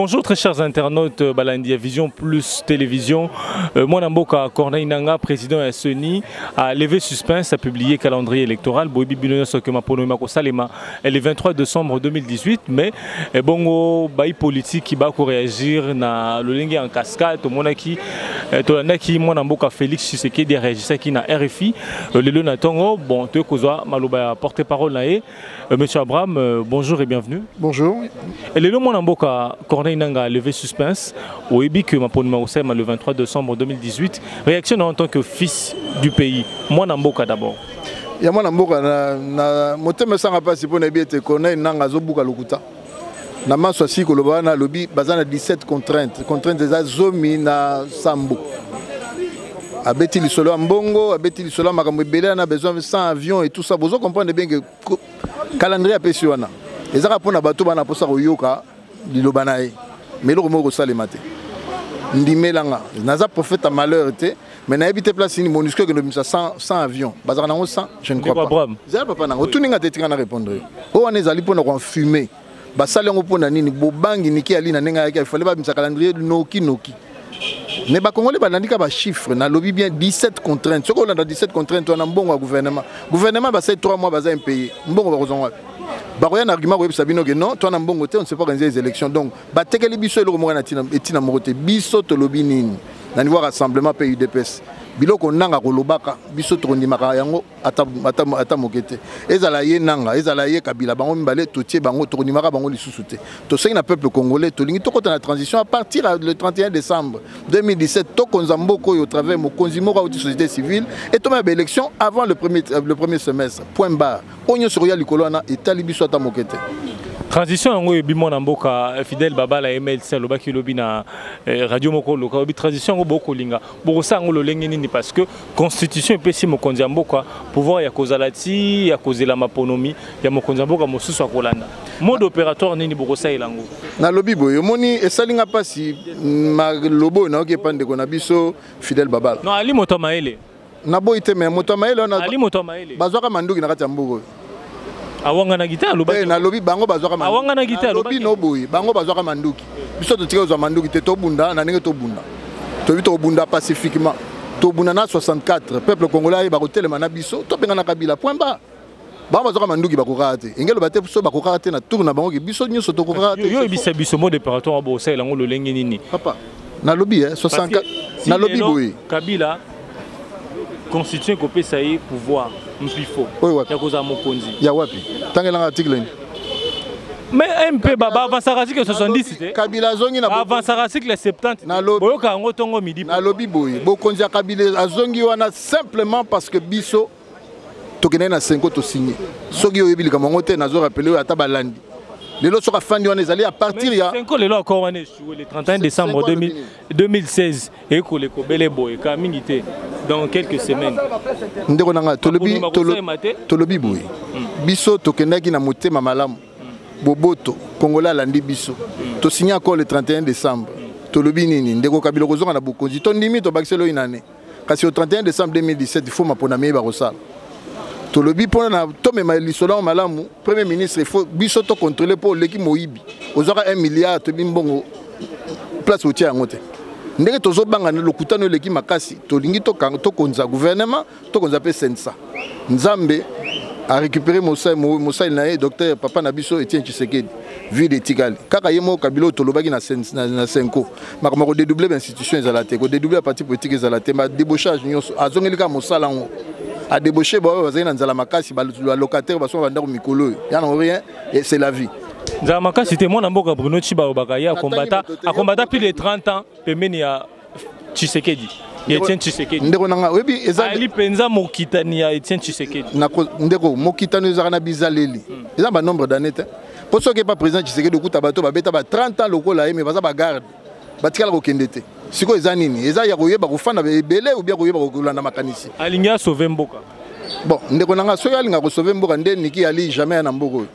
Bonjour très chers internautes, Balandia Vision plus Télévision. Moi Namboka Corneille Nanga, président SNI, a levé suspense, a publié calendrier électoral. Boibi Binono Sokema Pono Salema, le 23 décembre 2018. Mais bongo bail politique qui va réagir na le lingue en cascade. Monaki, Tolanaki, moi Namboka Félix Tshisekedi réagissait qui na RFI. Le Luna Tongo, bon, tu es Maloba porte-parole nae. Monsieur Abraham, bonjour et bienvenue. Bonjour. Et le Lona Namboka Corneille Nanga a levé suspense au EBI que Maponima Osema le 23 décembre 2018. Réaction en tant que fils du pays. Moi Namboka d'abord. Il y a moi Namboka na motema sanga pasi pour na biete Corneille Nanga zobuka lokuta. Na maso si ko lobana lobi bazana 17 contraintes des zomi na sambo. Abeti lisolo mbongo, abeti lisolo makambo ebele na besoin de 100 avions et tout ça. Vous comprenez bien que calendrier a pesi wana. Les Arabes na bato bana posa koyoka lilobanae. Mais le mot ça les maté. Ndimelanga. Naza prophète à malheur était. Mais na habité place ni monusque que nous 100 avions. Bazar na 100, je ne crois pas. Zala papa na. Tout ninga tetinga na répondre. O wana ezali pona ko fumer. Ba salengo pona nini bobangi niki ali na nenga yake il fallait ba misa calendrier noki. Mais les Congolais ont des chiffres, on a bien 17 contraintes. Ce qu'on a 17 contraintes, on a un bon gouvernement. Le gouvernement a 3 mois pour payer. Un bon gouvernement. Il y a un argument qui dit que non, on a un bon côté, on ne sait pas organiser les élections. Donc, il y a des gens qui ont un niveau rassemblement pays UDPS. Biloko nanga kolobaka biso tondimaka yango ata mokete ezala ye nanga ezala ye kabila bango mbale totie bango tondimaka bango lisusu te to sengi na peuple congolais to lingi tokota na transition à partir du 31 décembre 2017 to konzamboko yo travers mokonzi moko auti société civile et to ma élection avant le premier semestre point barre onyo sur ya likolo na etali biso ata mokete. Transition en haut, Bimon Namboka, Fidel Baba, la MLC, le Baki Lobina, Radio Moko, le transition au Boko Linga. Borosa, on le lengeni parce que constitution est pessimiste, Mokonzi Amboka, pouvoir, il y a cause il y a cause la maponomie, il y a Mokonzi Amboka, Mosu Swakolanda. Mode opératoire, Nini Borosa et Lango. Na lobby boy, moni et salinga pasi, ma lobo na oké pande konabiso, Fidel Baba. Non, Ali Motamaele. Na boite mais Motamaele, on a. Ali Motamaele. Bazoka Manduki na Katambogo. Awanga na gita lobaki na lobi bango bazwaka manduki awanga na gita lobi no boy bango bazwaka manduki biso to tika uzwa manduki te to bunda na ndenge to bunda to vito bunda pacifiquement to bunda na 64 peuple congolais ba kotelema na biso to penga na kabila point bas bango bazwaka manduki bakoka te engelo bate so bakoka te na tour na bango ki biso nyoso to koka te yo bisa biso mode opératoire bo ça elango lo lenge nini papa na lobi 64 na lobi boy kabila constitution ko pesa yi pouvoir mpifo ya koza mokonzi ya wapi tangela article mais MP baba avance article 70 kabila zongi na avance article 70 boyoka ngo tongo midi na lobi boy bokonzi ya kabila azongi wana simplement parce que biso tokene na 5 to signé soki oyebilika mongo te nazo rappeler ata balandi les lots sont fondés à partir ya 5 les lots encore on est le 31 décembre 2016 et ko le kobele boy ka mingité dans quelques semaines ndeko nanga tolobi boy biso tokendaki na motema malamu boboto congolais landi biso to signé encore le 31 décembre tolobi nini ndeko kabilo kozonga na bokonzi to ndimi to bakiselo inane kasi au 31 décembre 2017 il faut mapona meba rosala tolobi pona to mema lisolo malamu premier ministre il faut biso to contrôler pour l'équipe moyibi ozaka 1 milliard to bimbongo place au tia ngote ndenge tozo banga na lokutano l'équipe makasi to lingi to konza gouvernement to konza pe sensa nzambe a récupéré Moussa Naé docteur papa Nabiso Etienne Tshisekedi vie de Tigali kaka yemo kabilo tolobaki na senko makama dédoubler l'institution ezalate ko dédoubler parti politique ezalate ma débauchage nyonso azongelika mosala ngo a débauché bazina nzala makasi ba locataire baso banda ko mikolo ya non rien et c'est la vie. Nzala makasi te mona mboka Bruno Chiba Bakaya a combattu plus de 30 ans pemeni ya Tshisekedi. Etienne Tshisekedi. Ndeko nanga webi ezali penza mokitani ya Etienne Tshisekedi. Ndeko mokitani ezaka na bizaleli. Eza ba nombre d'années te. Pour ceux qui pas président Tshisekedi okuta bato ba beta ba 30 ans lokola mais baza ba garde. Batikala ko kendete. Siko eza nini? Eza ya koyeba kofana belé ou bien koyeba kolanda makanisi. Alinga sauver mboka. Bon, ndeko nanga so yalinga ko sauver mboka nde niki ali jamais na mboko.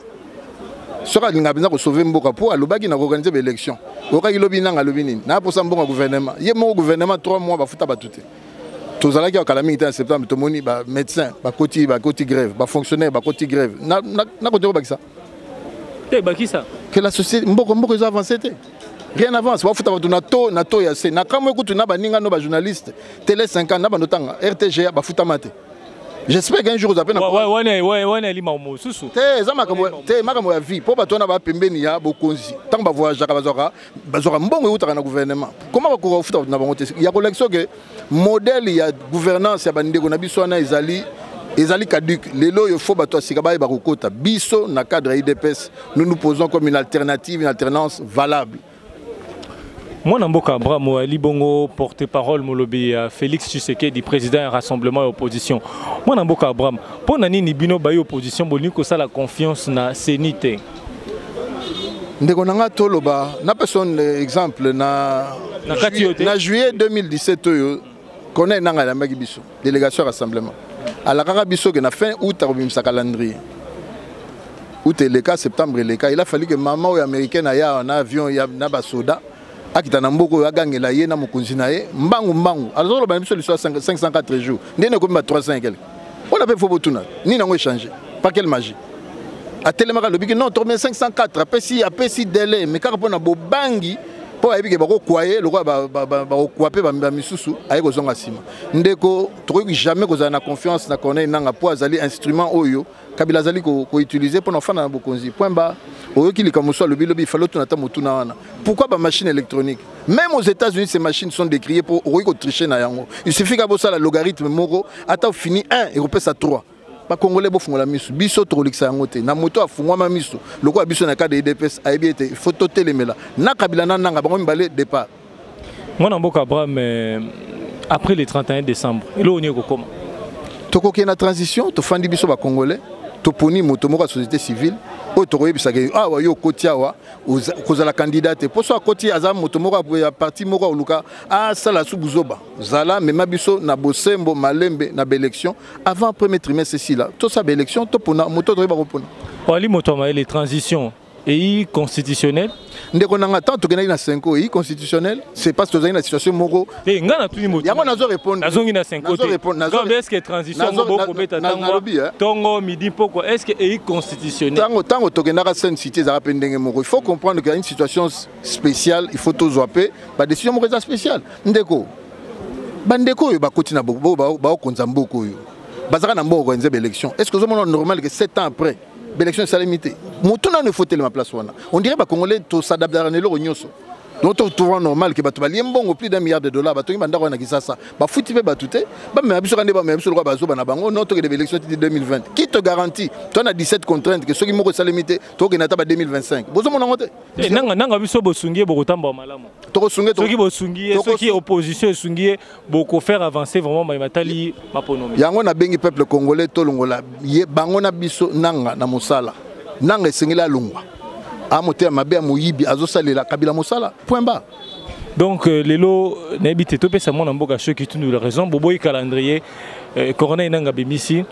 Soka linga biza ko sauver mboka pour alobaki na organiser ba élection. Oka kilobi nanga lobi nini? Na pour ça mbonga gouvernement. Ye mo gouvernement 3 mois ba futa batute. Tozala ki akala mingi en septembre to moni ba médecin, ba koti grève, ba fonctionnaire ba koti grève. Na ko ba ça. Te ba ki ça? Que la société mboko ils ont avancé. Rien n'avance. Nato ya se. Na kamwe kutu na baninga no ba journaliste. Télé 50 na banotanga. RTGA ba futa mate. J'espère qu'un jour vous appelez. Ouais, lima mo susu. Te makambo ya vie. Po bato na ba pembeni ya bokonzi. Tant ba voyager bazora mbongo utaka na gouvernement. Comment ba ko futa na bango te. Ya collection que modèle ya gouvernance ya bandeko na biso na ezali caduc. Lelo il faut bato sika ba ba kokota. Biso na cadre IDPS, nous posons comme une alternative, une alternance valable. Moi, Namboka Abramo, Ali Bongo, porte-parole, Molobi, Félix Tshisekedi, président et rassemblement et opposition. Moi, Namboka Abramo, pour Nani Nibino Bayo opposition, Boniko, ça la confiance na sénité. Ndekonanga Toloba, na personne exemple, na juillet 2017, connaît Nanga Lamaki Bisso, délégation rassemblement. À la Carabisso, qui a fin août, à sa calendrier. Août et le cas, septembre et le cas, il a fallu que maman ou américaine aille en avion, il y a un soda. Akita Namboko a gagné la yéna Mokunzinae, Mbangu. Alors, on a mis sur 504 jours. N'est pas comme 300 et quelques. On a fait Fobotuna. Ni n'a changé. Pas quelle magie. A tellement le big non, tourné 504. Après si délai, mais quand on a beau bangi, pour aller que bako kwaye, le roi ba kwape ba misusu, aïe ko zonga sima. Ndeko, trouve jamais que na confiance na connaît nanga pour azali instrument oyo. Kabila zali ko utiliser pour enfant na bokonzi. Point bas. Oyo ki likamuso le bilobi fallait tout nata mutuna wana. Pourquoi ba machine électronique? Même aux États-Unis ces machines sont décriées pour oyo tricher na yango. Il suffit ka bossa la logarithme moko ata fini 1 et repesse à 3. Pas congolais bo fungola misu. Biso to liksa yango te. Na moto afungwa ma misu. Loko biso na ka de DPS aibi ete photo telemela. Na kabila na nanga bango mbale départ. Moi Namboka Abraham après le 31 décembre. Elo oni ko comment? Toko ki na transition to fandi biso ba congolais. Toponi motomo la société civile o toroye bisage ah wa yo kotia wa kozala candidate pour so koti aza motomo ya parti moko oluka ah sala subuzoba zala mema biso na bosembo malembe na élection avant premier trimestre ici là tout ça élection topona moto toroye ba kopona ali motoma les transitions et constitutionnel ndeko nanga tant to kenaki na 5 ans et constitutionnel c'est parce que na situation moko et ngana tuni moto yango nazo répondre nazongi na 5 ans est-ce que transition moko beta tango tongo midi poko est-ce que et constitutionnel tango to kenaka scène cité za rapendenge moko il faut comprendre qu'il y a une situation spéciale il faut to zoaper ba décision moko za spéciale ndeko bandeko yo ba kotina ba konza mboko yo bazaka na mboko nzebe élection est-ce que c'est normal que 7 ans après l'élection est limitée. Maintenant, il faut tellement place. On dirait que les Congolais s'adaptent à l'Union. Donc, c'est normal que les gens plus d'$1 milliard. Ils ont foutu tout. Ils l'élection de 2020. Qui te garantit? Tu as 17 contraintes que ceux qui sont limités, tu as 2025. Vous avez opposition beaucoup faire avancer vraiment Matali Maponomi. Yango na bengi peuple congolais tolongola bango na biso nanga na mosala. Nanga sengela lungwa. Amote mabe moyibi azosalela kabila mosala. Point bas. Donc les lots n'habitent tout ça mon amboka ceux qui nous la raison boboy calendrier corona nanga bimisi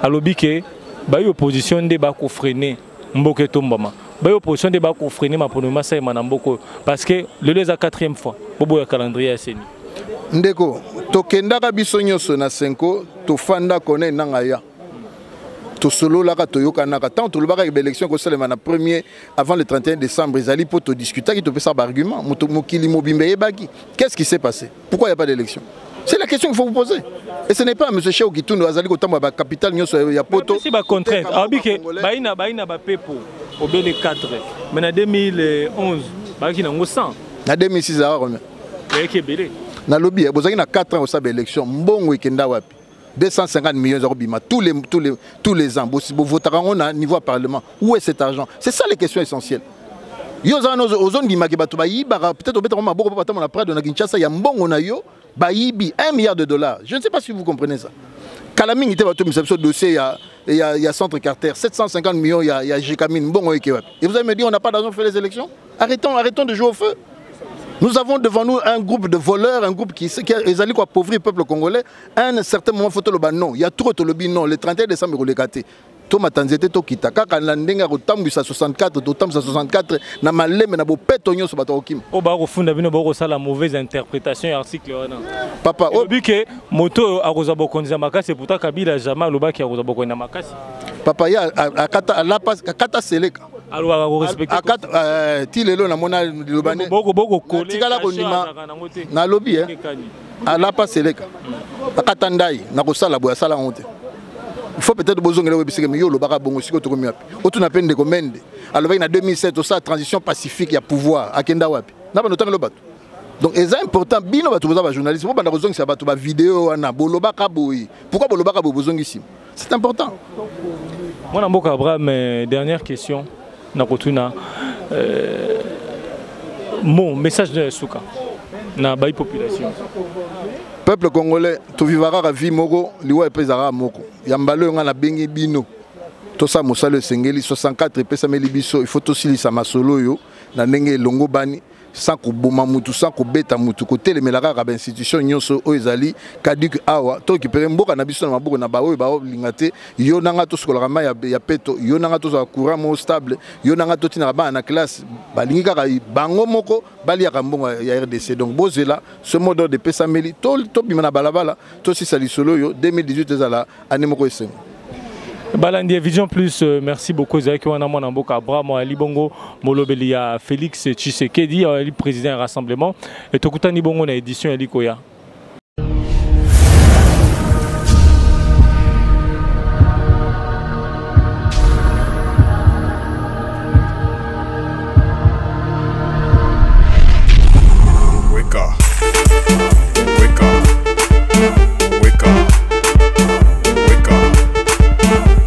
alobike bayo opposition de ba ko freiner mboke tombama. Bayo opposition de ba ko freiner Maponomi sa manamboko parce que le les a 4e fois boboy calendrier à Seni. Ndeko tokendaka biso nyonso na 5 to fanda kone nanga ya to solo la ka toyoka naka tant to lobaka élection ko selema na premier avant le 31 décembre ils allaient pour te discuter qui te fait ça argument mokili mobimbe yebaki qu'est-ce qui s'est passé pourquoi il y a pas d'élection c'est la question qu'il faut vous poser et ce n'est pas monsieur Cheo Kitundu azali ko tamba ba capitale nyonso ya poto c'est ba contrainte abike baina ba pepo obele 4 mais en 2011 ba ki nango 100 na 2006 a combien et belé na lobby bozaki na 4 ans au sabe élection mbongo ekenda wapi 250 millions d'euros bima tous les ans vous votez au niveau parlement où est cet argent c'est ça les questions essentielles yo za aux zones di maki bato bayi peut-être on ma boko papa na près de na Kinshasa ya mbongo na yo bayibi $1 milliard je ne sais pas si vous comprenez ça Kalaming était bato misapso dossier il y a centre Carter 750 millions il y a Jekamine mbongo ekewa et vous allez me dire on n'a pas d'argent pour faire les élections arrêtons de jouer au feu. Nous avons devant nous un groupe de voleurs, un groupe qui allé appauvrir le peuple congolais. À un certain moment, il faut le non. Il y a trop de lobby, non. Le 31 décembre, il y a gâté. Toma Tanzete Tokita. Kaka Landenga Rotambu sa 64, Totam sa 64, na maleme na bo petonyo so batokim. O ba ko funda bino ba ça la mauvaise interprétation de l'article. Papa, o bi que moto a kozabo konza makasi pourtant Kabila jamais loba ki a kozabo konza makasi. Papa ya akata la pas akata seleka. Alors respecter ti lelo na mona lobane boko coller tikala konima na lobby ala pas seleka akata ndai na kosala boya sala honte il faut peut-être bozongela webisike miyo lobaka bongo siko to komi wapi otuna pende komende alors na 2007 ça transition pacifique ya pouvoir akenda wapi na ba notanga lobato. Donc c'est important bino bato boza ba journaliste bo banda kozongisa bato ba vidéo wana bolobaka boyi pourquoi bolobaka bo bozongisi c'est important. Moi Mboka Abraham, dernière question na kotuna mon message de Souka na bayi population. Peuple congolais to vivara la vie moko liwa epezara moko yambalo nga na bengi bino to sa mosalo sengeli 64 pesa meli biso il faut to silisa masolo yo na ndenge longo bani sans kuboma mutu sans kubeta mutu ko telemelaka ka ba institution nyonso o ezali kadik awa to kipere mboka na biso na maboko na baoyo ba lingate yo nanga to sokola kama ya peto yo nanga to za courant mo stable yo nanga to tina ba na classe balingi kaka bango moko bali ya kambongo ya RDC. Donc bozela ce mode de pesa meli to bimana balabala to si sali solo yo 2018 ezala année moko esengo. Balandi Vision Plus, merci beaucoup. Zaki wana mwana Mboka Abraham ali bongo molobeli ya Félix Tshisekedi ali président du rassemblement et tokutani bongo na édition ya likoya.